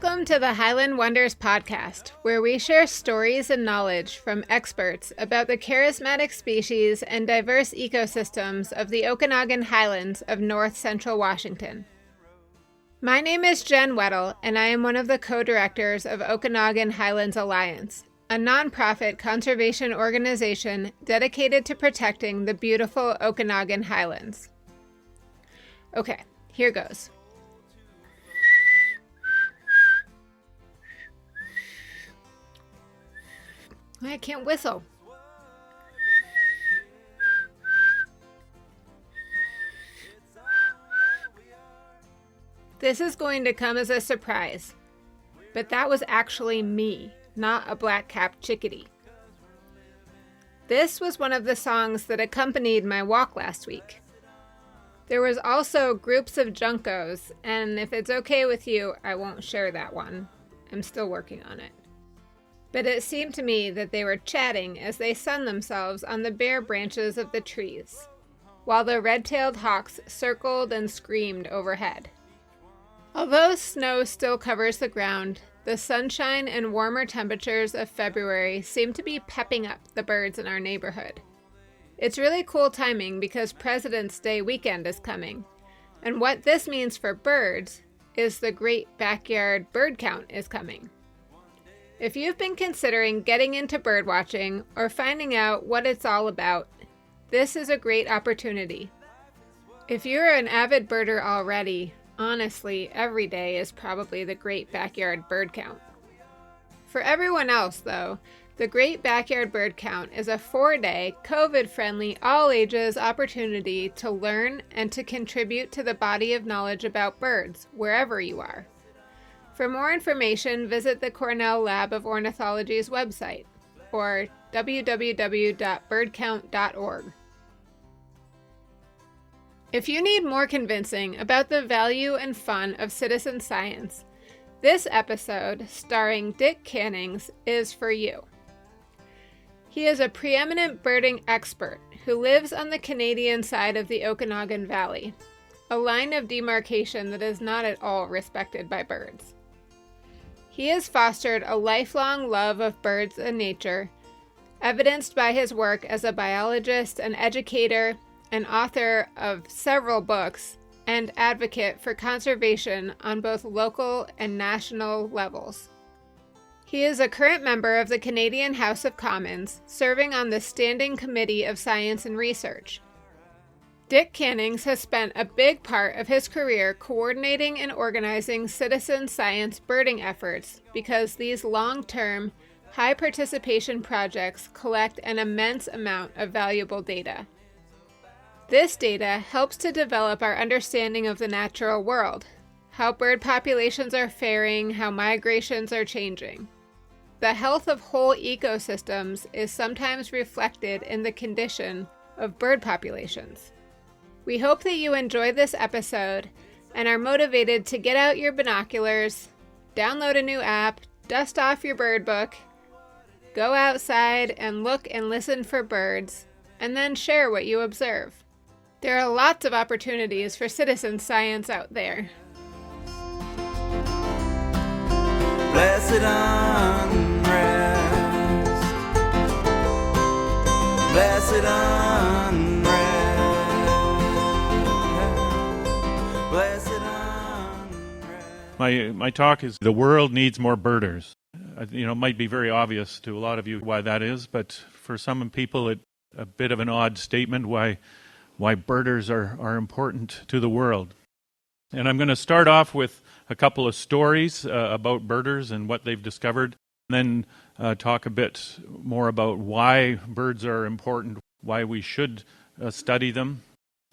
Welcome to the Highland Wonders podcast, where we share stories and knowledge from experts about the charismatic species and diverse ecosystems of the Okanagan Highlands of north central Washington. My name is Jen Weddle, and I am one of the co-directors of Okanagan Highlands Alliance, a nonprofit conservation organization dedicated to protecting the beautiful Okanagan Highlands. Okay, here goes. I can't whistle. This is going to come as a surprise, but that was actually me, not a black-capped chickadee. This was one of the songs that accompanied my walk last week. There was also groups of juncos, and if it's okay with you, I won't share that one. I'm still working on it. But it seemed to me that they were chatting as they sunned themselves on the bare branches of the trees, while the red-tailed hawks circled and screamed overhead. Although snow still covers the ground, the sunshine and warmer temperatures of February seem to be pepping up the birds in our neighborhood. It's really cool timing because President's Day weekend is coming, and what this means for birds is the Great Backyard Bird Count is coming. If you've been considering getting into birdwatching or finding out what it's all about, this is a great opportunity. If you're an avid birder already, honestly, every day is probably the Great Backyard Bird Count. For everyone else, though, the Great Backyard Bird Count is a 4-day, COVID-friendly, all-ages opportunity to learn and to contribute to the body of knowledge about birds, wherever you are. For more information, visit the Cornell Lab of Ornithology's website, or www.birdcount.org. If you need more convincing about the value and fun of citizen science, this episode, starring Dick Cannings, is for you. He is a preeminent birding expert who lives on the Canadian side of the Okanagan Valley, a line of demarcation that is not at all respected by birds. He has fostered a lifelong love of birds and nature, evidenced by his work as a biologist, an educator, and author of several books, and advocate for conservation on both local and national levels. He is a current member of the Canadian House of Commons, serving on the Standing Committee of Science and Research. Dick Cannings has spent a big part of his career coordinating and organizing citizen science birding efforts because these long-term, high-participation projects collect an immense amount of valuable data. This data helps to develop our understanding of the natural world, how bird populations are faring, how migrations are changing. The health of whole ecosystems is sometimes reflected in the condition of bird populations. We hope that you enjoy this episode and are motivated to get out your binoculars, download a new app, dust off your bird book, go outside and look and listen for birds, and then share what you observe. There are lots of opportunities for citizen science out there. Blessed unrest, blessed unrest. My talk is The World Needs More Birders. It might be very obvious to a lot of you why that is, but for some people it's a bit of an odd statement why birders are important to the world. And I'm going to start off with a couple of stories about birders and what they've discovered, and then talk a bit more about why birds are important, why we should study them,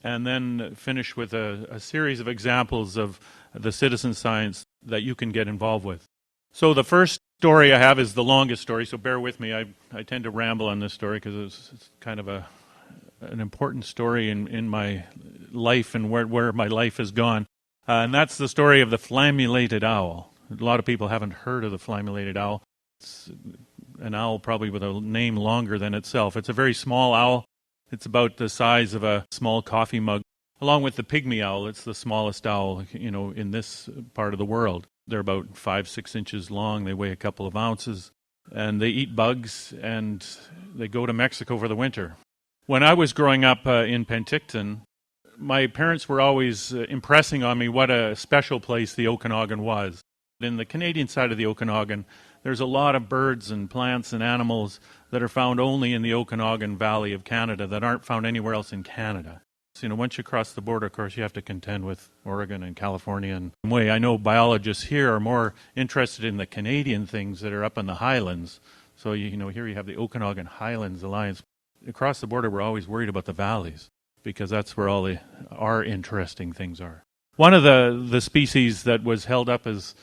and then finish with a series of examples of the citizen science that you can get involved with. So the first story I have is the longest story, so bear with me. I tend to ramble on this story because it's kind of an important story in my life and where my life has gone. And that's the story of the flammulated owl. A lot of people haven't heard of the flammulated owl. It's an owl probably with a name longer than itself. It's a very small owl. It's about the size of a small coffee mug. Along with the pygmy owl, it's the smallest owl, in this part of the world. They're about 5-6 inches long. They weigh a couple of ounces. And they eat bugs, and they go to Mexico for the winter. When I was growing up in Penticton, my parents were always impressing on me what a special place the Okanagan was. In the Canadian side of the Okanagan, there's a lot of birds and plants and animals that are found only in the Okanagan Valley of Canada that aren't found anywhere else in Canada. So, once you cross the border, of course, you have to contend with Oregon and California. And way, I know biologists here are more interested in the Canadian things that are up in the highlands. So, here you have the Okanagan Highlands Alliance. Across the border, we're always worried about the valleys because that's where all our interesting things are. One of the species that was held up as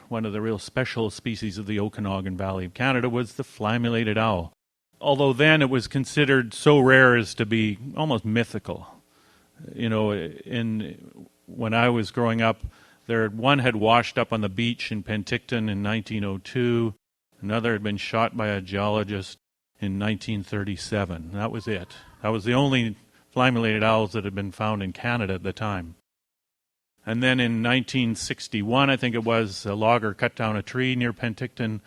one of the real special species of the Okanagan Valley of Canada was the fly-mulated owl. Although then it was considered so rare as to be almost mythical. When I was growing up, one had washed up on the beach in Penticton in 1902. Another had been shot by a geologist in 1937. That was it. That was the only fly-mulated owls that had been found in Canada at the time. And then in 1961, I think it was, a logger cut down a tree near Penticton,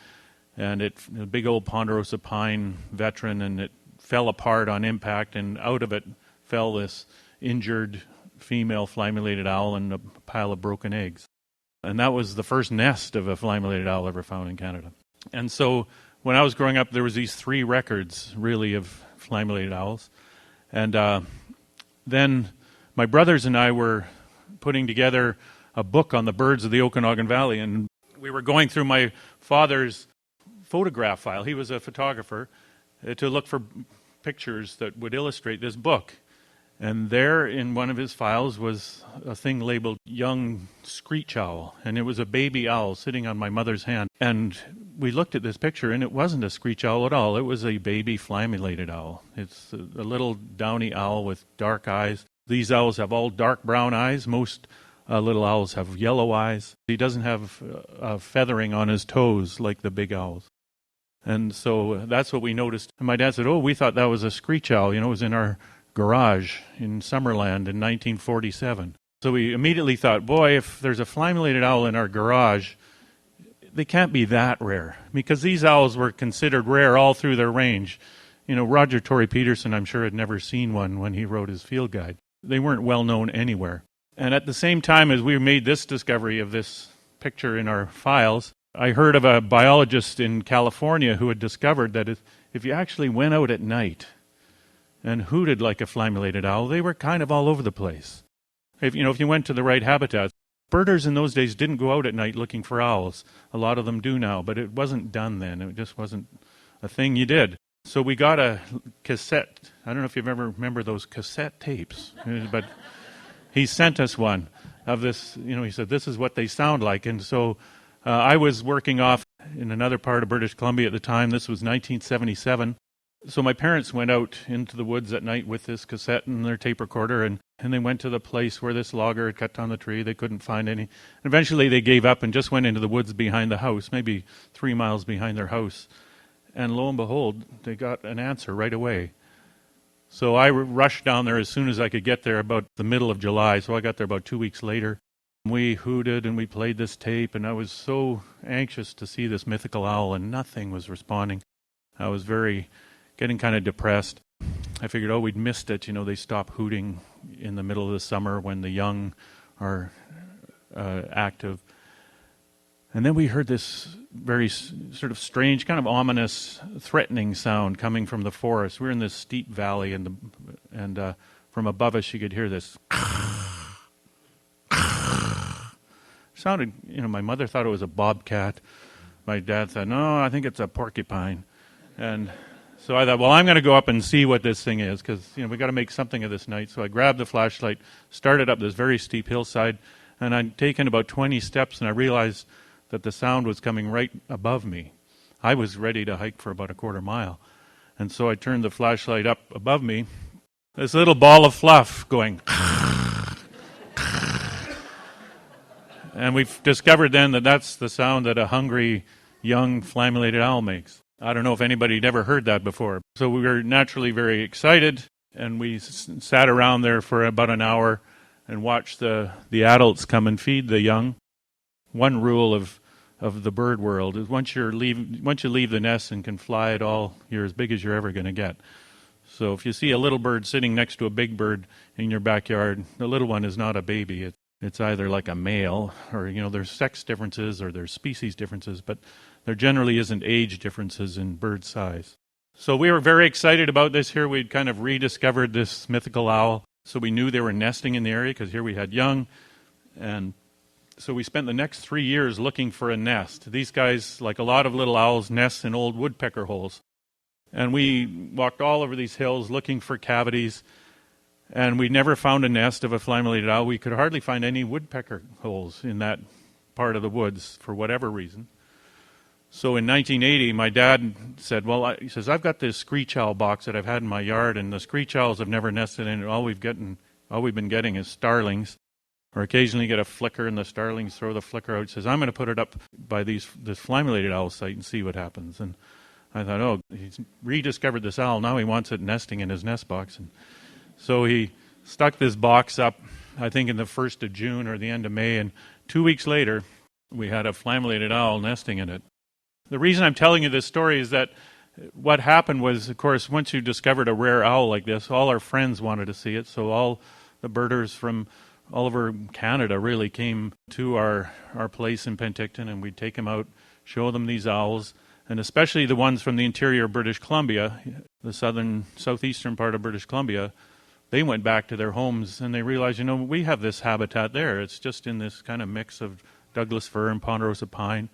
and a big old ponderosa pine veteran, and it fell apart on impact, and out of it fell this injured female fly-mulated owl and a pile of broken eggs. And that was the first nest of a fly-mulated owl ever found in Canada. And so when I was growing up, there was these 3 records, really, of fly-mulated owls. And then my brothers and I were putting together a book on the birds of the Okanagan Valley, and we were going through my father's photograph file. He was a photographer, to look for pictures that would illustrate this book. And there in one of his files was a thing labeled young screech owl, and it was a baby owl sitting on my mother's hand. And we looked at this picture, and it wasn't a screech owl at all. It was a baby fly-mulated owl. It's a little downy owl with dark eyes. These owls have all dark brown eyes. Most little owls have yellow eyes. He doesn't have feathering on his toes like the big owls. And so that's what we noticed. And my dad said, we thought that was a screech owl. It was in our garage in Summerland in 1947. So we immediately thought, boy, if there's a fly-mulated owl in our garage, they can't be that rare. Because these owls were considered rare all through their range. Roger Torrey Peterson, I'm sure, had never seen one when he wrote his field guide. They weren't well known anywhere. And at the same time as we made this discovery of this picture in our files, I heard of a biologist in California who had discovered that if you actually went out at night and hooted like a fly-mulated owl, they were kind of all over the place. If you went to the right habitat. Birders in those days didn't go out at night looking for owls. A lot of them do now, but it wasn't done then. It just wasn't a thing you did. So we got a cassette. I don't know if you ever remember those cassette tapes, but he sent us one of this. He said, this is what they sound like. And so I was working off in another part of British Columbia at the time. This was 1977. So my parents went out into the woods at night with this cassette and their tape recorder, and they went to the place where this logger had cut down the tree. They couldn't find any. And eventually they gave up and just went into the woods behind the house, maybe 3 miles behind their house. And lo and behold, they got an answer right away. So I rushed down there as soon as I could get there, about the middle of July. So I got there about 2 weeks later. We hooted and we played this tape, and I was so anxious to see this mythical owl, and nothing was responding. I was getting kind of depressed. I figured, we'd missed it. They stop hooting in the middle of the summer when the young are active. And then we heard this very sort of strange, kind of ominous, threatening sound coming from the forest. We were in this steep valley, and from above us you could hear this. Sounded, my mother thought it was a bobcat. My dad said, no, I think it's a porcupine. And so I thought, I'm going to go up and see what this thing is, because we got to make something of this night. So I grabbed the flashlight, started up this very steep hillside, and I'd taken about 20 steps, and I realized that the sound was coming right above me. I was ready to hike for about a quarter mile. And so I turned the flashlight up above me, this little ball of fluff going. And we've discovered then that that's the sound that a hungry young fly-mulated owl makes. I don't know if anybody had ever heard that before. So we were naturally very excited, and we sat around there for about an hour and watched the adults come and feed the young. one rule of the bird world is once you leave the nest and can fly at all, you're as big as you're ever going to get. So if you see a little bird sitting next to a big bird in your backyard, the little one is not a baby. It's either like a male, or there's sex differences or there's species differences, but there generally isn't age differences in bird size. So we were very excited about this here. We'd kind of rediscovered this mythical owl. So we knew they were nesting in the area because here we had young. And so we spent the next 3 years looking for a nest. These guys, like a lot of little owls, nest in old woodpecker holes. And we walked all over these hills looking for cavities. And we never found a nest of a flammulated owl. We could hardly find any woodpecker holes in that part of the woods for whatever reason. So in 1980, my dad said, he says, I've got this screech owl box that I've had in my yard, and the screech owls have never nested in it. All we've been getting is starlings, or occasionally get a flicker, and the starlings throw the flicker out. He says, I'm going to put it up by this flammulated owl site and see what happens. And I thought, he's rediscovered this owl. Now he wants it nesting in his nest box. And so he stuck this box up, I think in the 1st of June or the end of May, and 2 weeks later, we had a flammulated owl nesting in it. The reason I'm telling you this story is that what happened was, of course, once you discovered a rare owl like this, all our friends wanted to see it, so all the birders from all over Canada really came to our place in Penticton, and we'd take them out, show them these owls, and especially the ones from the interior of British Columbia, the southeastern part of British Columbia. They went back to their homes, and they realized, we have this habitat there. It's just in this kind of mix of Douglas fir and ponderosa pine.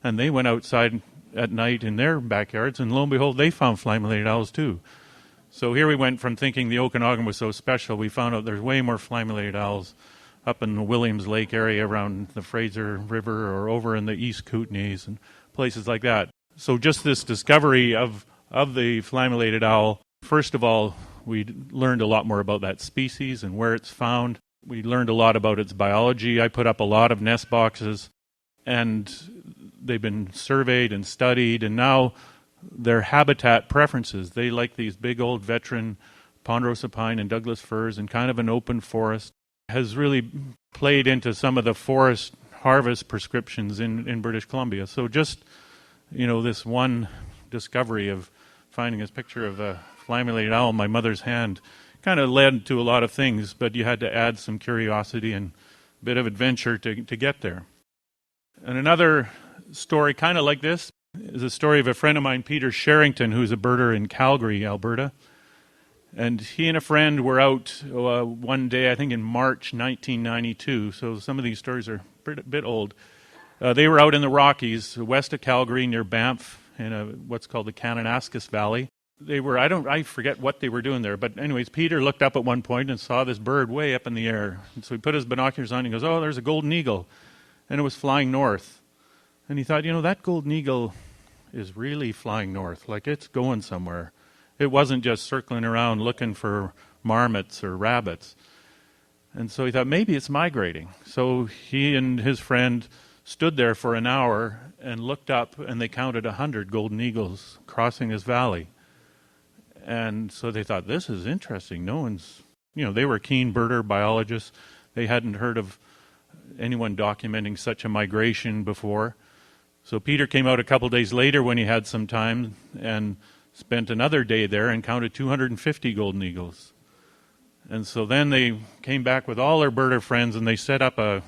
And they went outside at night in their backyards, and lo and behold, they found flammulated owls too. So here we went from thinking the Okanagan was so special, we found out there's way more flammulated owls up in the Williams Lake area around the Fraser River, or over in the East Kootenays and places like that. So just this discovery of the flammulated owl, first of all, we learned a lot more about that species and where it's found. We learned a lot about its biology. I put up a lot of nest boxes, and they've been surveyed and studied, and now their habitat preferences. They like these big old veteran ponderosa pine and Douglas firs and kind of an open forest. Has really played into some of the forest harvest prescriptions in British Columbia. So just, this one discovery of finding this picture of a flammulated owl in my mother's hand kind of led to a lot of things, but you had to add some curiosity and a bit of adventure to get there. And another story kind of like this is a story of a friend of mine, Peter Sherrington, who's a birder in Calgary, Alberta. And he and a friend were out one day, I think in March 1992, so some of these stories are a bit old. They were out in the Rockies, west of Calgary, near Banff, in what's called the Cannings Valley. I forget what they were doing there, but anyways, Peter looked up at one point and saw this bird way up in the air. And so he put his binoculars on and he goes, there's a golden eagle. And it was flying north. And he thought, that golden eagle is really flying north, like it's going somewhere. It wasn't just circling around looking for marmots or rabbits. And so he thought, maybe it's migrating. So he and his friend stood there for an hour and looked up, and they counted 100 golden eagles crossing this valley. And so they thought, this is interesting. No one's, they were keen birder biologists. They hadn't heard of anyone documenting such a migration before. So Peter came out a couple days later when he had some time and spent another day there and counted 250 golden eagles. And so then they came back with all their birder friends, and they set up a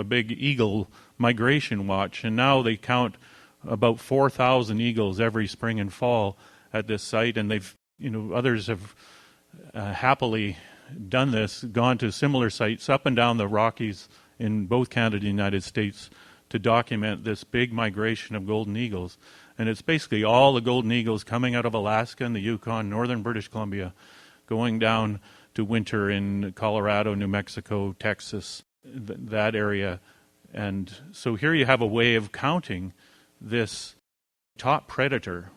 big eagle migration watch. And now they count about 4,000 eagles every spring and fall at this site. And they've, others have happily done this, gone to similar sites up and down the Rockies in both Canada and the United States to document this big migration of golden eagles. And it's basically all the golden eagles coming out of Alaska and the Yukon, northern British Columbia, going down to winter in Colorado, New Mexico, Texas, that area. And so here you have a way of counting this top predator.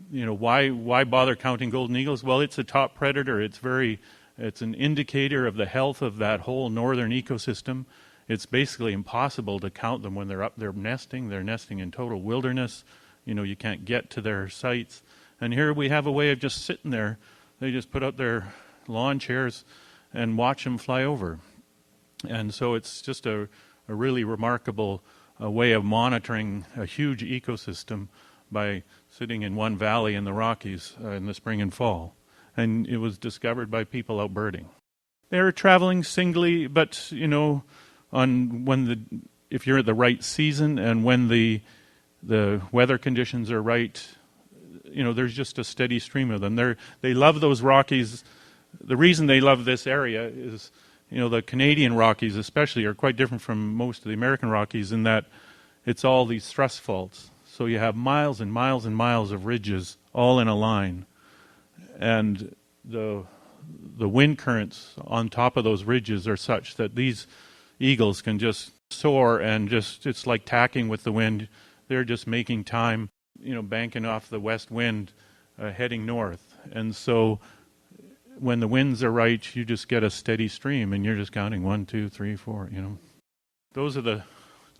Why bother counting golden eagles? Well, it's a top predator. It's an indicator of the health of that whole northern ecosystem. It's basically impossible to count them when they're up there nesting. They're nesting in total wilderness. You can't get to their sites. And here we have a way of just sitting there. They just put out their lawn chairs and watch them fly over. And so it's just a really remarkable a way of monitoring a huge ecosystem by sitting in one valley in the Rockies in the spring and fall. And it was discovered by people out birding. They were traveling singly, but, if you're at the right season and when the weather conditions are right, there's just a steady stream of them. They love those Rockies. The reason they love this area is, the Canadian Rockies especially are quite different from most of the American Rockies in that it's all these thrust faults. So you have miles and miles and miles of ridges all in a line. And the wind currents on top of those ridges are such that these eagles can just soar and it's like tacking with the wind. They're just making time, banking off the west wind, heading north. And so when the winds are right, you just get a steady stream and you're just counting 1, 2, 3, 4, Those are the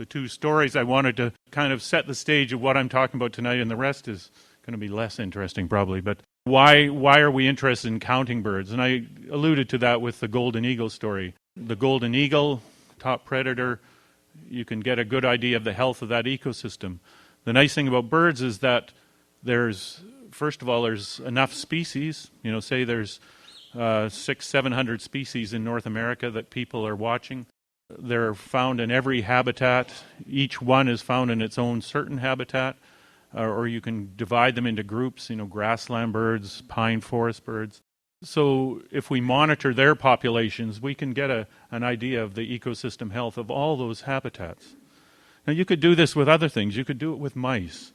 two stories I wanted to kind of set the stage of what I'm talking about tonight, and the rest is going to be less interesting probably. But why are we interested in counting birds? And I alluded to that with the golden eagle story. The golden eagle, top predator, you can get a good idea of the health of that ecosystem. The nice thing about birds is that there's enough species. Say there's 600-700 species in North America that people are watching. They're found in every habitat. Each one is found in its own certain habitat, or you can divide them into groups, grassland birds, pine forest birds. So if we monitor their populations, we can get an idea of the ecosystem health of all those habitats. Now, you could do this with other things. You could do it with mice.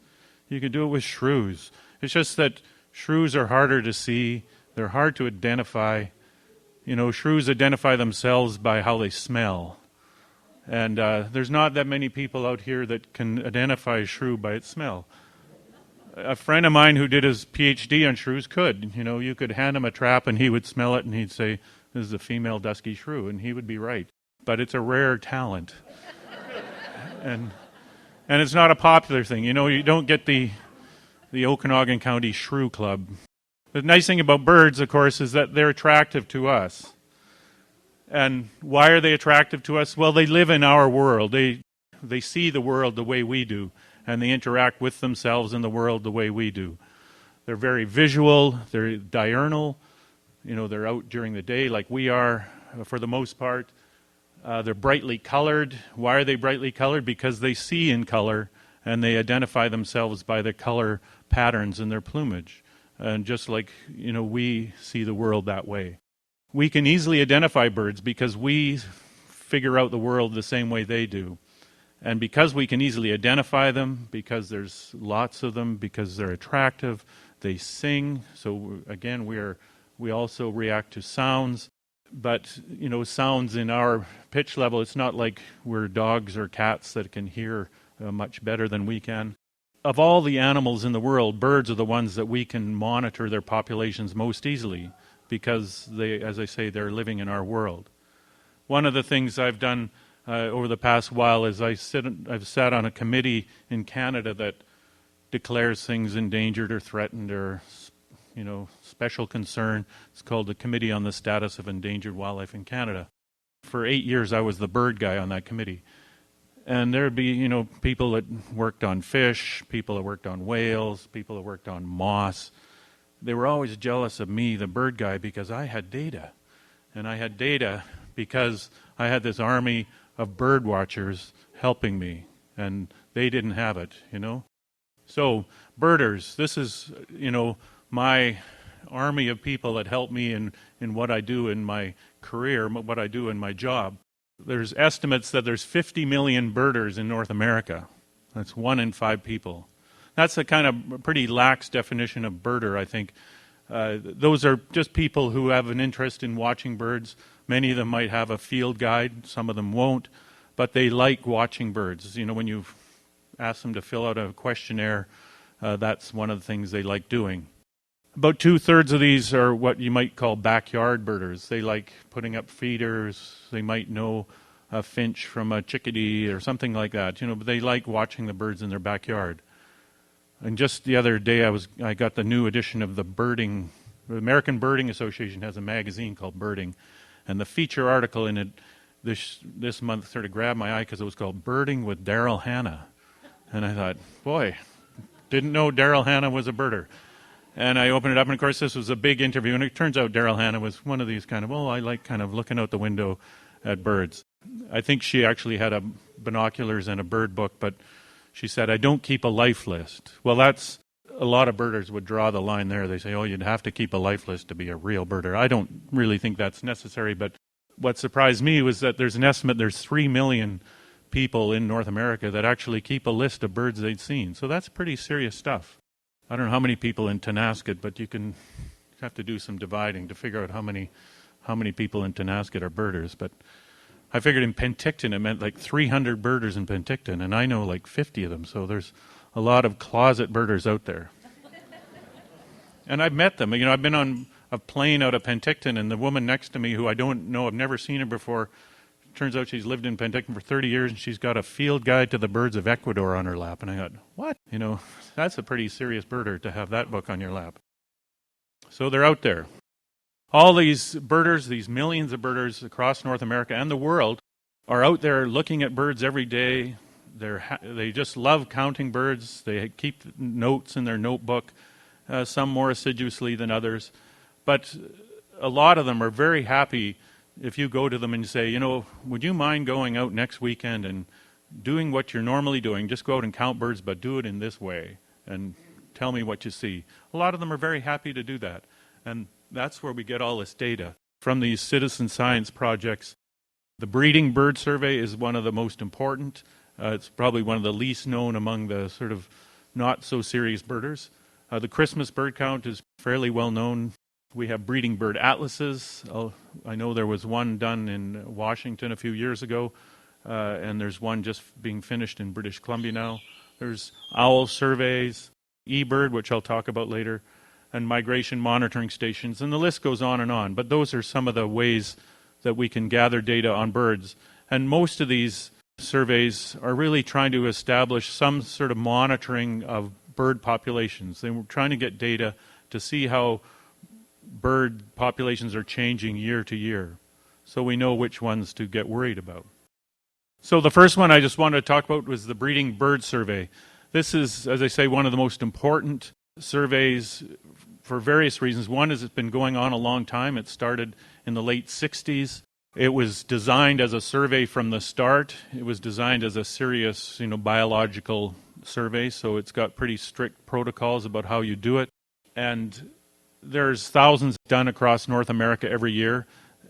You could do it with shrews. It's just that shrews are harder to see. They're hard to identify. Shrews identify themselves by how they smell. And there's not that many people out here that can identify a shrew by its smell. A friend of mine who did his PhD on shrews could. You could hand him a trap and he would smell it and he'd say, "This is a female dusky shrew," and he would be right. But it's a rare talent. And it's not a popular thing. You don't get the Okanagan County Shrew Club. The nice thing about birds, of course, is that they're attractive to us. And why are they attractive to us? Well, they live in our world. They see the world the way we do, and they interact with themselves in the world the way we do. They're very visual. They're diurnal. They're out during the day like we are for the most part. They're brightly colored. Why are they brightly colored? Because they see in color, and they identify themselves by the color patterns in their plumage. And just like, we see the world that way. We can easily identify birds because we figure out the world the same way they do. And because we can easily identify them, because there's lots of them, because they're attractive, they sing. So again, we also react to sounds. But, sounds in our pitch level, it's not like we're dogs or cats that can hear much better than we can. Of all the animals in the world, birds are the ones that we can monitor their populations most easily because they, as I say, they're living in our world. One of the things I've done over the past while is I've sat on a committee in Canada that declares things endangered or threatened or special concern. It's called the Committee on the Status of Endangered Wildlife in Canada. For 8 years, I was the bird guy on that committee. And there would be, people that worked on fish, people that worked on whales, people that worked on moss. They were always jealous of me, the bird guy, because I had data. And I had data because I had this army of bird watchers helping me. And they didn't have it, So, birders, this is, my army of people that help me in what I do in my career, what I do in my job. There's estimates that there's 50 million birders in North America. That's 1 in 5 people. That's a kind of pretty lax definition of birder, I think. Those are just people who have an interest in watching birds. Many of them might have a field guide. Some of them won't. But they like watching birds. When you ask them to fill out a questionnaire, that's one of the things they like doing. About 2/3 of these are what you might call backyard birders. They like putting up feeders. They might know a finch from a chickadee or something like that. But they like watching the birds in their backyard. And just the other day, I got the new edition of the Birding. The American Birding Association has a magazine called Birding, and the feature article in it this month sort of grabbed my eye because it was called Birding with Daryl Hannah. And I thought, boy, didn't know Daryl Hannah was a birder. And I opened it up, and of course this was a big interview, and it turns out Daryl Hannah was one of these kind of, I like kind of looking out the window at birds. I think she actually had binoculars and a bird book, but she said, I don't keep a life list. Well, that's, a lot of birders would draw the line there. They say, you'd have to keep a life list to be a real birder. I don't really think that's necessary, but what surprised me was that there's an estimate there's 3 million people in North America that actually keep a list of birds they'd seen. So that's pretty serious stuff. I don't know how many people in Tonasket, but you have to do some dividing to figure out how many people in Tonasket are birders. But I figured in Penticton it meant like 300 birders in Penticton, and I know like 50 of them. So there's a lot of closet birders out there. And I've met them. I've been on a plane out of Penticton, and the woman next to me, who I don't know, I've never seen her before, turns out she's lived in Penticton for 30 years, and she's got a field guide to the birds of Ecuador on her lap. And I thought, what? That's a pretty serious birder to have that book on your lap. So they're out there. All these birders, these millions of birders across North America and the world, are out there looking at birds every day. They just love counting birds. They keep notes in their notebook, some more assiduously than others. But a lot of them are very happy if you go to them and say, would you mind going out next weekend and doing what you're normally doing? Just go out and count birds, but do it in this way and tell me what you see. A lot of them are very happy to do that. And that's where we get all this data from these citizen science projects. The breeding bird survey is one of the most important. It's probably one of the least known among the sort of not so serious birders. The Christmas bird count is fairly well known. We have breeding bird atlases. I know there was one done in Washington a few years ago, and there's one just being finished in British Columbia now. There's owl surveys, eBird, which I'll talk about later, and migration monitoring stations, and the list goes on and on. But those are some of the ways that we can gather data on birds. And most of these surveys are really trying to establish some sort of monitoring of bird populations. They were trying to get data to see how bird populations are changing year to year, so we know which ones to get worried about. So the first one I just wanted to talk about was the breeding bird survey. This is, as I say, one of the most important surveys for various reasons. One is it's been going on a long time. It started in the late 60s. It was designed as a survey from the start. It was designed as a serious, biological survey, so it's got pretty strict protocols about how you do it. And there's thousands done across North America every year,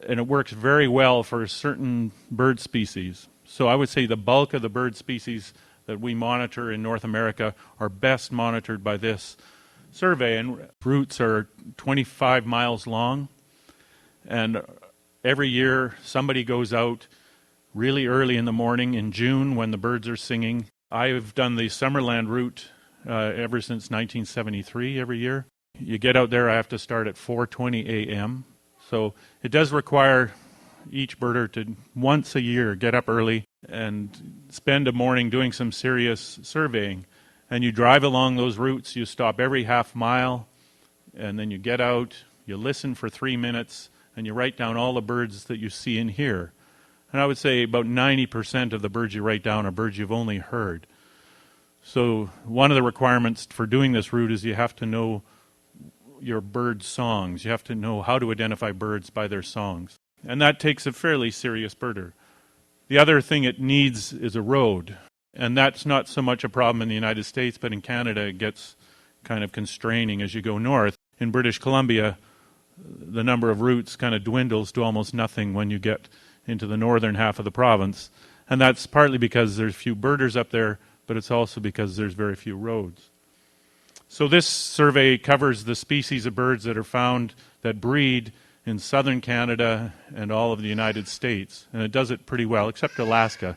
and it works very well for certain bird species. So I would say the bulk of the bird species that we monitor in North America are best monitored by this survey. And routes are 25 miles long, and every year somebody goes out really early in the morning in June when the birds are singing. I've done the Summerland route ever since 1973 every year. You get out there, I have to start at 4:20 a.m. So it does require each birder to once a year get up early and spend a morning doing some serious surveying. And you drive along those routes, you stop every half mile, and then you get out, you listen for 3 minutes, and you write down all the birds that you see and hear. And I would say about 90% of the birds you write down are birds you've only heard. So one of the requirements for doing this route is you have to know your bird songs. You have to know how to identify birds by their songs. And that takes a fairly serious birder. The other thing it needs is a road. And that's not so much a problem in the United States, but in Canada it gets kind of constraining as you go north. In British Columbia, the number of routes kind of dwindles to almost nothing when you get into the northern half of the province. And that's partly because there's few birders up there, but it's also because there's very few roads. So this survey covers the species of birds that are found that breed in southern Canada and all of the United States. And it does it pretty well, except Alaska.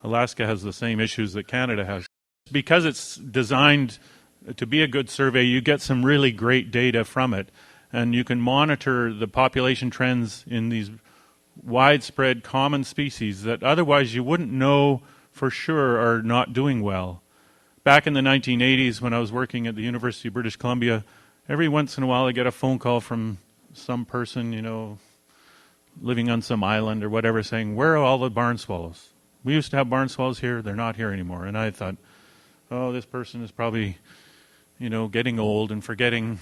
Alaska has the same issues that Canada has. Because it's designed to be a good survey, you get some really great data from it. And you can monitor the population trends in these widespread common species that otherwise you wouldn't know for sure are not doing well. Back in the 1980s, when I was working at the University of British Columbia, every once in a while I get a phone call from some person, living on some island or whatever, saying, "Where are all the barn swallows? We used to have barn swallows here. They're not here anymore." And I thought, oh, this person is probably, getting old and forgetting,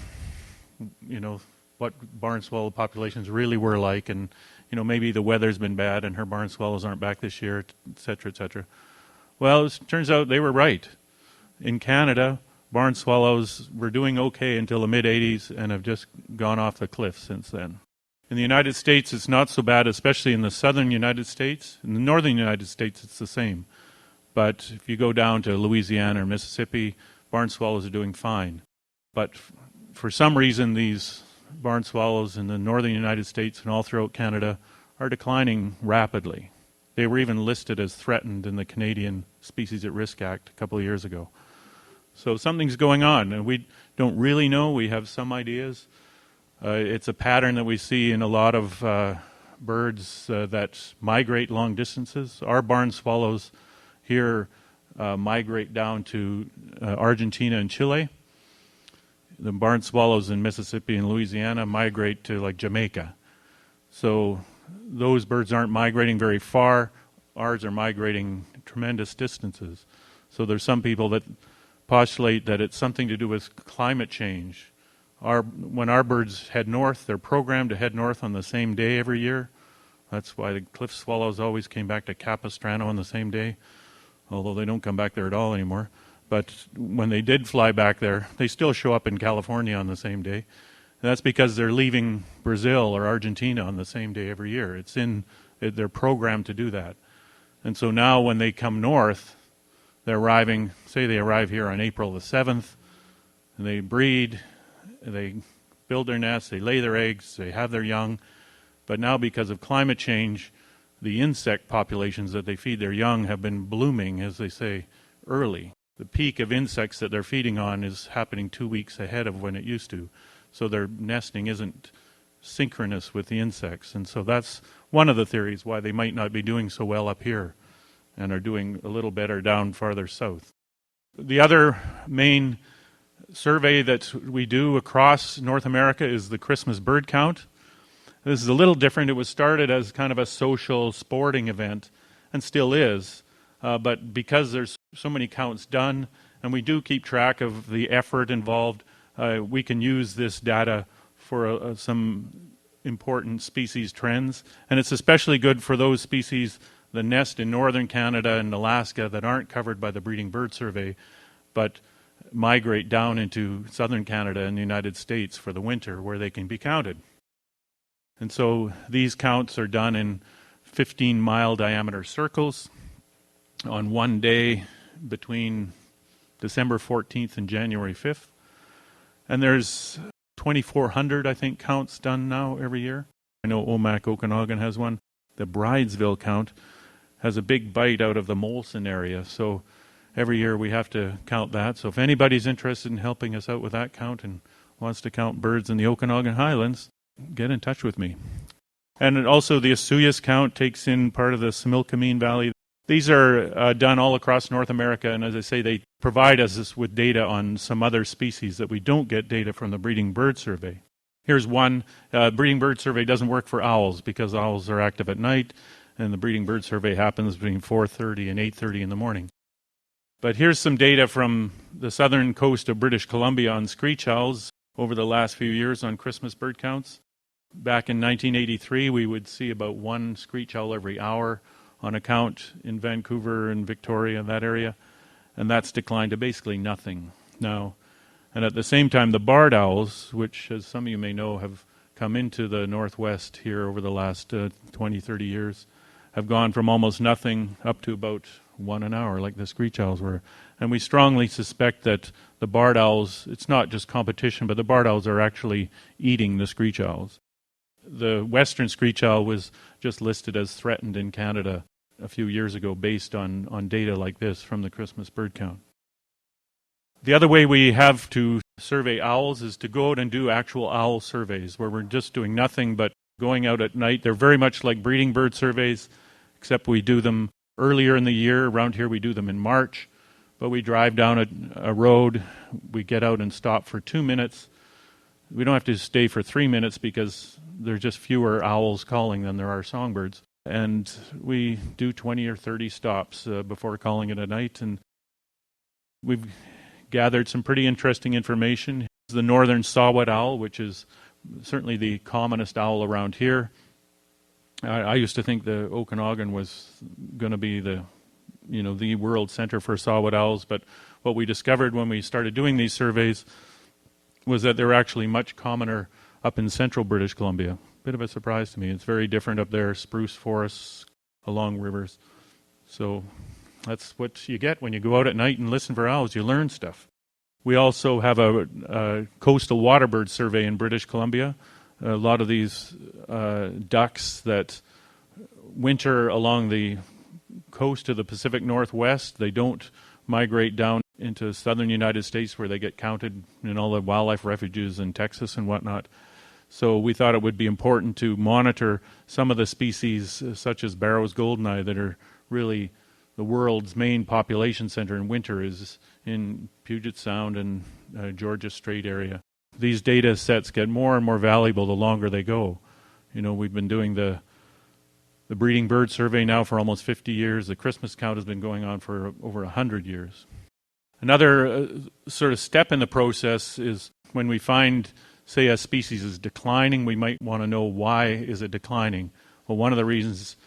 what barn swallow populations really were like, and maybe the weather's been bad and her barn swallows aren't back this year, et cetera, et cetera. Well, it turns out they were right. In Canada, barn swallows were doing okay until the mid-'80s and have just gone off the cliff since then. In the United States, it's not so bad, especially in the southern United States. In the northern United States, it's the same. But if you go down to Louisiana or Mississippi, barn swallows are doing fine. But for some reason, these barn swallows in the northern United States and all throughout Canada are declining rapidly. They were even listed as threatened in the Canadian Species at Risk Act a couple of years ago. So something's going on, and we don't really know. We have some ideas. It's a pattern that we see in a lot of birds that migrate long distances. Our barn swallows here migrate down to Argentina and Chile. The barn swallows in Mississippi and Louisiana migrate to like Jamaica. So those birds aren't migrating very far. Ours are migrating tremendous distances. So there's some people that postulate that it's something to do with climate change. When our birds head north, they're programmed to head north on the same day every year. That's why the cliff swallows always came back to Capistrano on the same day, although they don't come back there at all anymore. But when they did fly back there, they still show up in California on the same day. And that's because they're leaving Brazil or Argentina on the same day every year. They're programmed to do that. And so now when they come north, they're arriving, say they arrive here on April the 7th, and they breed, they build their nests, they lay their eggs, they have their young. But now because of climate change, the insect populations that they feed their young have been blooming, as they say, early. The peak of insects that they're feeding on is happening 2 weeks ahead of when it used to. So their nesting isn't synchronous with the insects. And so that's one of the theories why they might not be doing so well up here and are doing a little better down farther south. The other main survey that we do across North America is the Christmas bird count. This is a little different. It was started as kind of a social sporting event and still is. But because there's so many counts done, and we do keep track of the effort involved, we can use this data for some important species trends. And it's especially good for those species that nest in northern Canada and Alaska that aren't covered by the Breeding Bird Survey, but migrate down into southern Canada and the United States for the winter where they can be counted. And so these counts are done in 15-mile diameter circles on one day between December 14th and January 5th. And there's 2,400, I think, counts done now every year. I know Omak, Okanagan has one. The Bridesville count has a big bite out of the Molson area, so every year we have to count that. So if anybody's interested in helping us out with that count and wants to count birds in the Okanagan Highlands, get in touch with me. And also the Osuyas count takes in part of the Similkameen Valley. These are done all across North America, and as I say, they provide us with data on some other species that we don't get data from the Breeding Bird Survey. Here's one. Breeding Bird Survey doesn't work for owls because owls are active at night, and the Breeding Bird Survey happens between 4:30 and 8:30 in the morning. But here's some data from the southern coast of British Columbia on screech owls over the last few years on Christmas bird counts. Back in 1983, we would see about one screech owl every hour on a count in Vancouver and Victoria, that area, and that's declined to basically nothing now. And at the same time, the barred owls, which, as some of you may know, have come into the Northwest here over the last 20, 30 years, have gone from almost nothing up to about one an hour, like the screech owls were. And we strongly suspect that the barred owls, it's not just competition, but the barred owls are actually eating the screech owls. The western screech owl was just listed as threatened in Canada a few years ago based on data like this from the Christmas bird count. The other way we have to survey owls is to go out and do actual owl surveys where we're just doing nothing but going out at night. They're very much like breeding bird surveys, except we do them earlier in the year. Around here we do them in March, but we drive down a road, we get out and stop for 2 minutes. We don't have to stay for 3 minutes because there's just fewer owls calling than there are songbirds. And we do 20 or 30 stops before calling it a night. And we've gathered some pretty interesting information. The northern saw-whet owl, which is certainly the commonest owl around here. I used to think the Okanagan was going to be the world center for saw-whet owls, but what we discovered when we started doing these surveys was that they're actually much commoner up in central British Columbia. Bit of a surprise to me. It's very different up there, spruce forests along rivers. So that's what you get when you go out at night and listen for owls. You learn stuff. We also have a coastal waterbird survey in British Columbia. A lot of these ducks that winter along the coast of the Pacific Northwest, they don't migrate down into southern United States where they get counted in all the wildlife refuges in Texas and whatnot. So we thought it would be important to monitor some of the species such as Barrow's goldeneye that are really the world's main population center in winter is in Puget Sound and Georgia Strait area. These data sets get more and more valuable the longer they go. We've been doing the breeding bird survey now for almost 50 years. The Christmas count has been going on for over 100 years. Another sort of step in the process is when we find, say, a species is declining, we might want to know why is it declining. Well, one of the reasons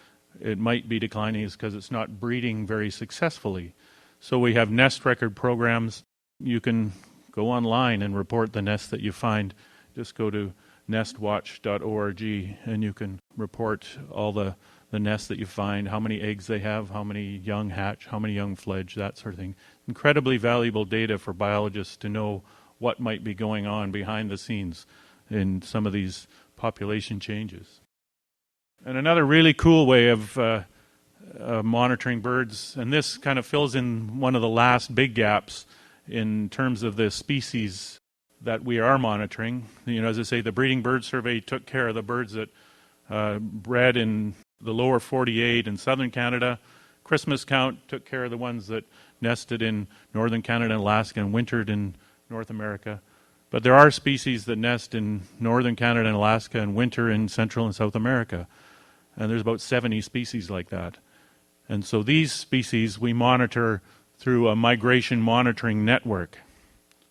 it might be declining is because it's not breeding very successfully. So we have nest record programs. You can go online and report the nests that you find. Just go to nestwatch.org and you can report all the nests that you find, how many eggs they have, how many young hatch, how many young fledge, that sort of thing. Incredibly valuable data for biologists to know what might be going on behind the scenes in some of these population changes. And another really cool way of monitoring birds, and this kind of fills in one of the last big gaps in terms of the species that we are monitoring. As I say, the breeding bird survey took care of the birds that bred in the lower 48 in southern Canada. Christmas count took care of the ones that nested in northern Canada and Alaska and wintered in North America. But there are species that nest in northern Canada and Alaska and winter in Central and South America. And there's about 70 species like that. And so these species we monitor through a migration monitoring network.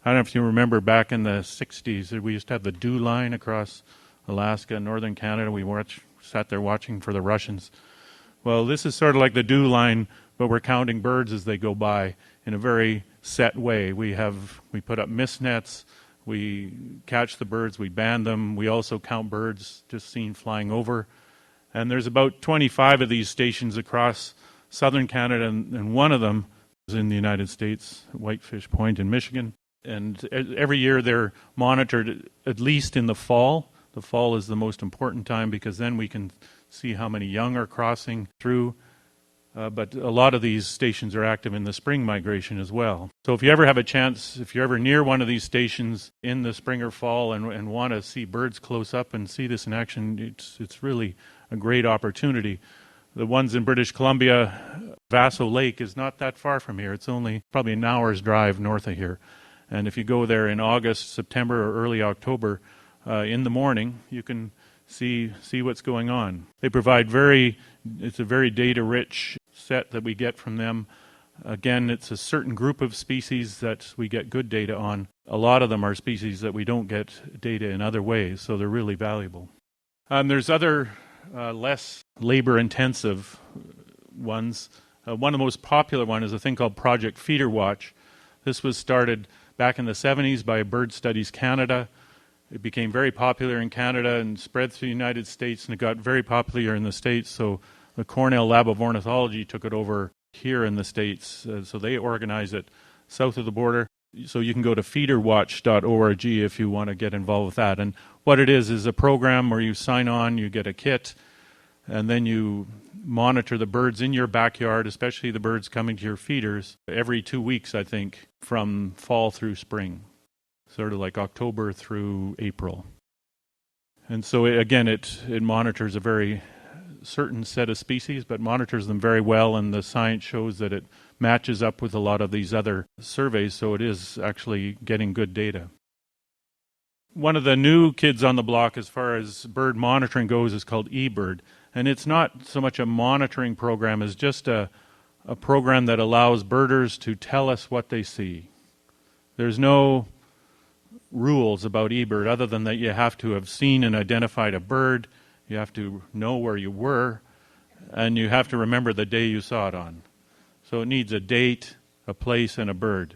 I don't know if you remember back in the 60s, we used to have the dew line across Alaska and northern Canada. We sat there watching for the Russians. Well, this is sort of like the dew line, but we're counting birds as they go by in a very set way. We put up mist nets, we catch the birds, we band them, we also count birds just seen flying over. And there's about 25 of these stations across southern Canada, and one of them is in the United States, Whitefish Point in Michigan. And every year they're monitored at least in the fall. The fall is the most important time because then we can see how many young are crossing through. But a lot of these stations are active in the spring migration as well. So if you ever have a chance, if you're ever near one of these stations in the spring or fall and want to see birds close up and see this in action, it's really a great opportunity. The ones in British Columbia, Vaso Lake is not that far from here. It's only probably an hour's drive north of here. And if you go there in August, September, or early October in the morning, you can see what's going on. They provide it's a very data-rich set that we get from them. Again, it's a certain group of species that we get good data on. A lot of them are species that we don't get data in other ways, so they're really valuable. There's other less labor-intensive ones. One of the most popular one is a thing called Project Feeder Watch. This was started back in the 70s by Bird Studies Canada. It became very popular in Canada and spread through the United States, and it got very popular in the States. So the Cornell Lab of Ornithology took it over here in the States. So they organize it south of the border. So you can go to feederwatch.org if you want to get involved with that. And what it is a program where you sign on, you get a kit, and then you monitor the birds in your backyard, especially the birds coming to your feeders, every 2 weeks, I think, from fall through spring, sort of like October through April. And so, it monitors a very certain set of species, but monitors them very well, and the science shows that it matches up with a lot of these other surveys, so it is actually getting good data. one of the new kids on the block as far as bird monitoring goes is called eBird. And it's not so much a monitoring program as just a program that allows birders to tell us what they see. There's no rules about eBird other than that you have to have seen and identified a bird, you have to know where you were, and you have to remember the day you saw it on. So it needs a date, a place, and a bird.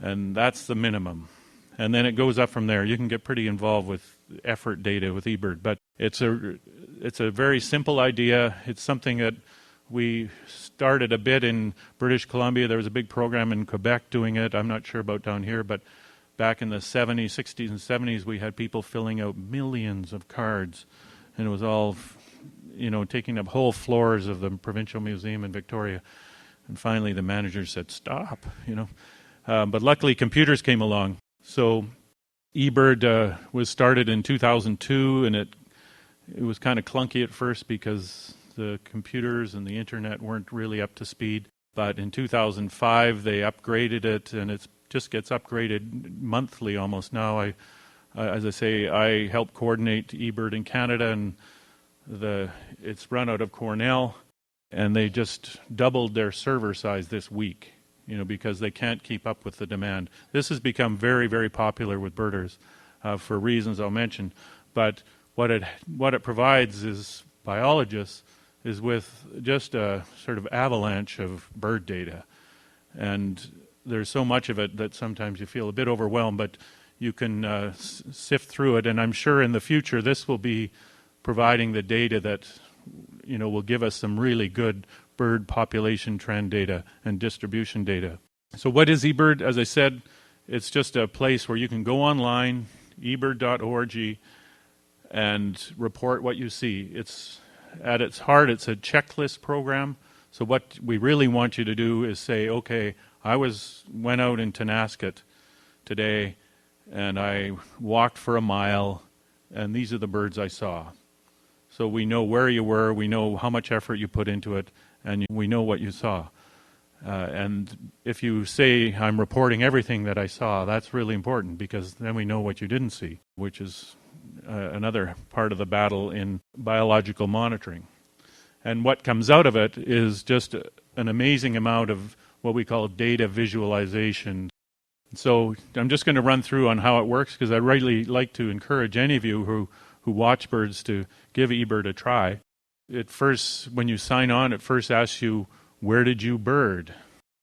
And that's the minimum. And then it goes up from there. You can get pretty involved with effort data with eBird, but it's a very simple idea. It's something that we started a bit in British Columbia. There was a big program in Quebec doing it. I'm not sure about down here, but back in the 70s, 60s, and 70s, we had people filling out millions of cards, and it was all, taking up whole floors of the Provincial Museum in Victoria. And finally, the manager said, "Stop," But luckily, computers came along. So eBird was started in 2002, and it was kind of clunky at first because the computers and the internet weren't really up to speed. But in 2005, they upgraded it, and it just gets upgraded monthly almost now. As I say, I help coordinate eBird in Canada, and it's run out of Cornell, and they just doubled their server size this week. Because they can't keep up with the demand. This has become very, very popular with birders for reasons I'll mention. But what it provides is biologists is with just a sort of avalanche of bird data. And there's so much of it that sometimes you feel a bit overwhelmed, but you can sift through it. And I'm sure in the future this will be providing the data that will give us some really good bird population trend data and distribution data. So what is eBird? As I said, it's just a place where you can go online, ebird.org, and report what you see. It's at its heart, it's a checklist program. So what we really want you to do is say, okay, I went out in Tonasket today, and I walked for a mile, and these are the birds I saw. So we know where you were, we know how much effort you put into it, and we know what you saw. And if you say, I'm reporting everything that I saw, that's really important because then we know what you didn't see, which is another part of the battle in biological monitoring. And what comes out of it is just an amazing amount of what we call data visualization. So I'm just going to run through on how it works because I'd really like to encourage any of you who watch birds to give eBird a try. It first, when you sign on, it first asks you, where did you bird?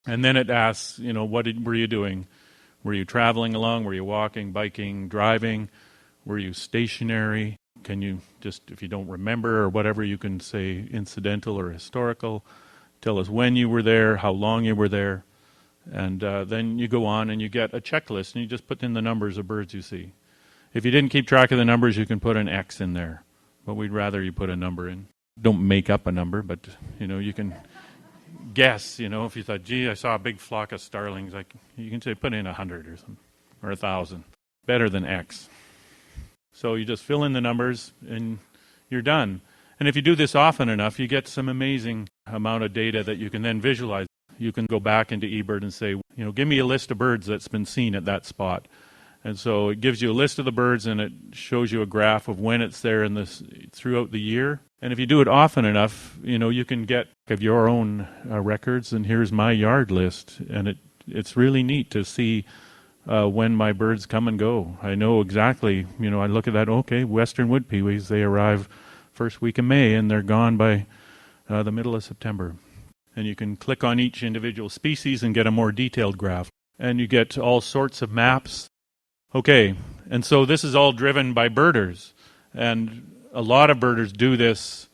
And then it asks, what were you doing? Were you traveling along? Were you walking, biking, driving? Were you stationary? Can you just, if you don't remember or whatever, you can say incidental or historical. Tell us when you were there, how long you were there. And then you go on and you get a checklist and you just put in the numbers of birds you see. If you didn't keep track of the numbers, you can put an X in there. But we'd rather you put a number in. Don't make up a number, but you can guess. If you thought, gee, I saw a big flock of starlings, you can say put in 100 or something, or 1,000. Better than X. So you just fill in the numbers and you're done. And if you do this often enough, you get some amazing amount of data that you can then visualize. You can go back into eBird and say, give me a list of birds that's been seen at that spot. And so it gives you a list of the birds, and it shows you a graph of when it's there throughout the year. And if you do it often enough, you can get of your own records. And here's my yard list, and it's really neat to see when my birds come and go. I know exactly. I look at that. Okay, western wood peewees, they arrive first week of May, and they're gone by the middle of September. And you can click on each individual species and get a more detailed graph. And you get all sorts of maps. Okay, and so this is all driven by birders, and a lot of birders do this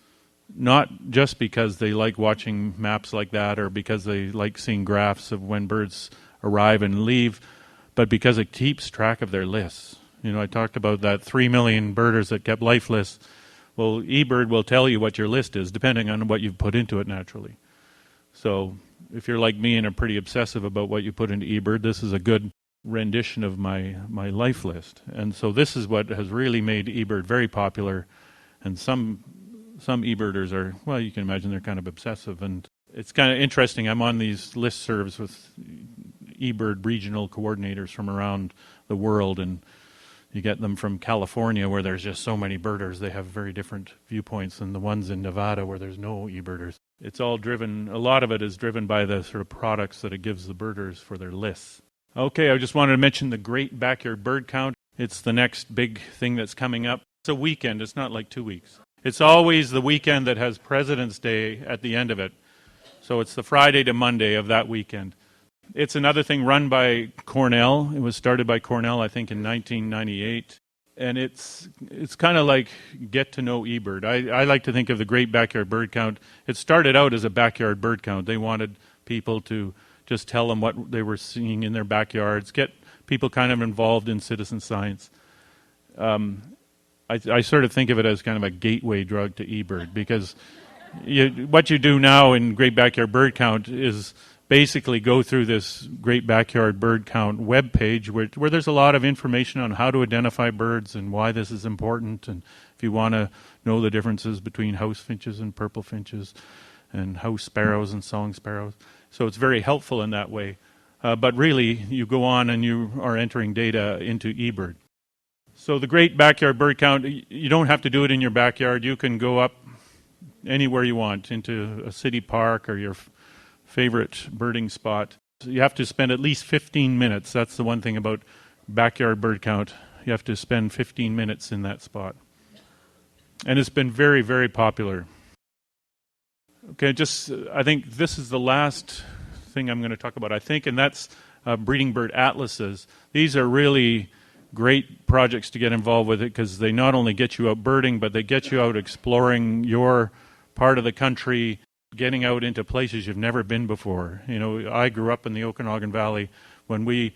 not just because they like watching maps like that or because they like seeing graphs of when birds arrive and leave, but because it keeps track of their lists. I talked about that 3 million birders that kept life lists. Well, eBird will tell you what your list is, depending on what you've put into it naturally. So if you're like me and are pretty obsessive about what you put into eBird, this is a good rendition of my life list. And so this is what has really made eBird very popular. And some eBirders are, well, you can imagine they're kind of obsessive. And it's kind of interesting. I'm on these listservs with eBird regional coordinators from around the world. And You get them from California, where there's just so many birders. They have very different viewpoints than the ones in Nevada, where there's no eBirders. It's all driven, a lot of it is driven by the sort of products that it gives the birders for their lists. Okay, I just wanted to mention the Great Backyard Bird Count. It's the next big thing that's coming up. It's a weekend. It's not like 2 weeks. It's always the weekend that has President's Day at the end of it. So it's the Friday to Monday of that weekend. It's another thing run by Cornell. It was started by Cornell, I think, in 1998. And it's kind of like get to know eBird. I like to think of the Great Backyard Bird Count. It started out as a backyard bird count. They wanted people to just tell them what they were seeing in their backyards, get people kind of involved in citizen science. I sort of think of it as kind of a gateway drug to eBird, because what you do now in Great Backyard Bird Count is basically go through this Great Backyard Bird Count webpage where there's a lot of information on how to identify birds and why this is important, and if you want to know the differences between house finches and purple finches and house sparrows and song sparrows. So it's very helpful in that way. But really, you go on and you are entering data into eBird. So the Great Backyard Bird Count, you don't have to do it in your backyard. You can go up anywhere you want, into a city park or your favorite birding spot. You have to spend at least 15 minutes. That's the one thing about backyard bird count. You have to spend 15 minutes in that spot. And it's been very, very popular. Okay, I think this is the last thing I'm going to talk about, I think, and that's breeding bird atlases. These are really great projects to get involved with it, because they not only get you out birding, but they get you out exploring your part of the country, getting out into places you've never been before. You know, I grew up in the Okanagan Valley. When we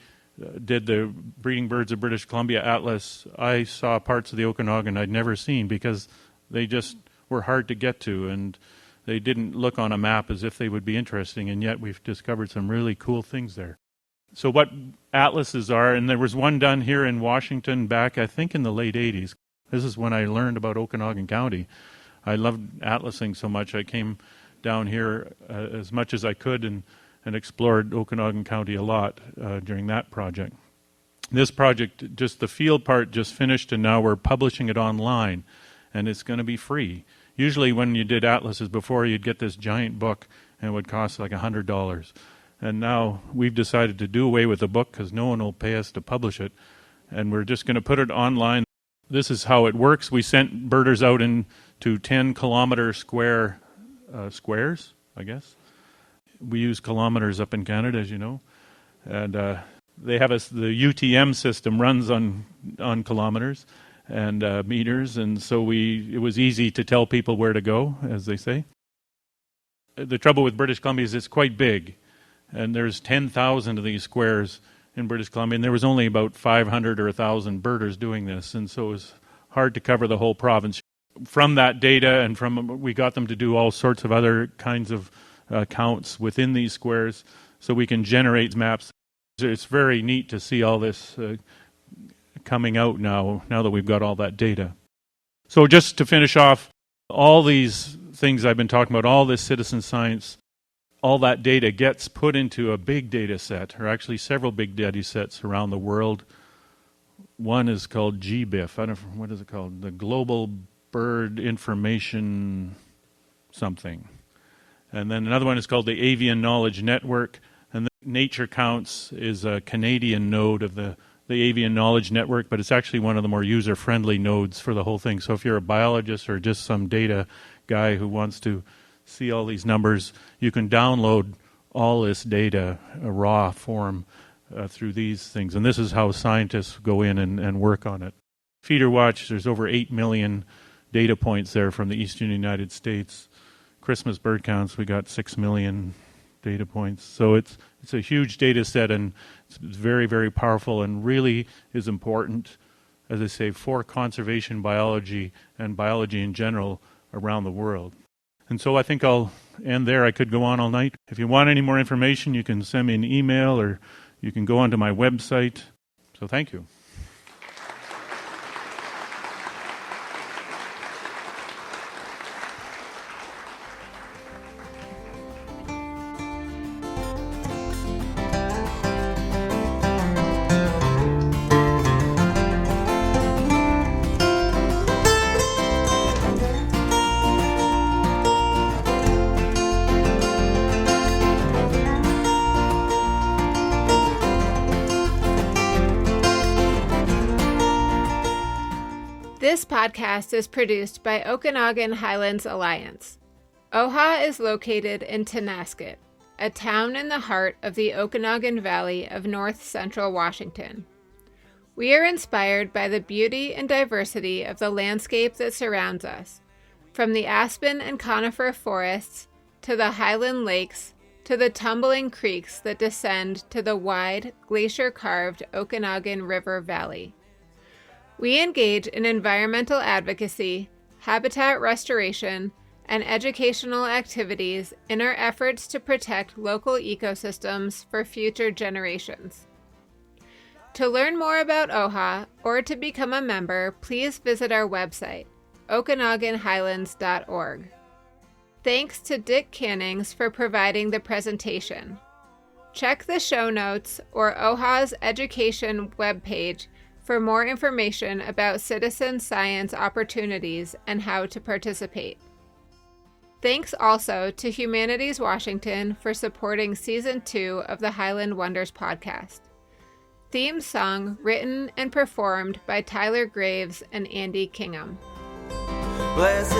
did the Breeding Birds of British Columbia Atlas, I saw parts of the Okanagan I'd never seen, because they just were hard to get to, and they didn't look on a map as if they would be interesting, and yet we've discovered some really cool things there. So what atlases are, and there was one done here in Washington back, I think, in the late 80s. This is when I learned about Okanagan County. I loved atlasing so much, I came down here as much as I could and explored Okanagan County a lot during that project. This project, just the field part just finished, and now we're publishing it online, and it's going to be free. Usually when you did atlases before, you'd get this giant book, and it would cost like $100. And now we've decided to do away with the book, because no one will pay us to publish it, and we're just going to put it online. This is how it works. We sent birders out into 10-kilometer square squares, I guess. We use kilometers up in Canada, as you know. And they have the UTM system runs on kilometers and meters, and so it was easy to tell people where to go, as they say. The trouble with British Columbia is it's quite big, and there's 10,000 of these squares in British Columbia, and there was only about 500 or 1,000 birders doing this, and so it was hard to cover the whole province. From that data, and we got them to do all sorts of other kinds of counts within these squares, so we can generate maps. It's very neat to see all this coming out now that we've got all that data. So just to finish off, all these things I've been talking about, all this citizen science, all that data gets put into a big data set, or actually several big data sets around the world. One is called GBIF. I don't know, what is it called? The Global Bird Information something. And then another one is called the Avian Knowledge Network. And the Nature Counts is a Canadian node of the Avian Knowledge Network, but it's actually one of the more user-friendly nodes for the whole thing. So if you're a biologist or just some data guy who wants to see all these numbers, you can download all this data, a raw form, through these things. And this is how scientists go in and work on it. Feeder Watch, there's over 8 million data points there from the eastern United States. Christmas bird counts, we got 6 million data points. So it's a huge data set, and it's very, very powerful, and really is important, as I say, for conservation biology and biology in general around the world. And so I think I'll end there. I could go on all night. If you want any more information, you can send me an email, or you can go onto my website. So thank you. This podcast is produced by Okanagan Highlands Alliance. OHA is located in Tonasket, a town in the heart of the Okanagan Valley of north central Washington. We are inspired by the beauty and diversity of the landscape that surrounds us, from the aspen and conifer forests to the highland lakes to the tumbling creeks that descend to the wide, glacier-carved Okanagan River Valley. We engage in environmental advocacy, habitat restoration, and educational activities in our efforts to protect local ecosystems for future generations. To learn more about OHA or to become a member, please visit our website, okanaganhighlands.org. Thanks to Dick Cannings for providing the presentation. Check the show notes or OHA's education webpage for more information about citizen science opportunities and how to participate. Thanks also to Humanities Washington for supporting Season 2 of the Highland Wonders podcast. Theme song written and performed by Tyler Graves and Andy Kingham. Blessed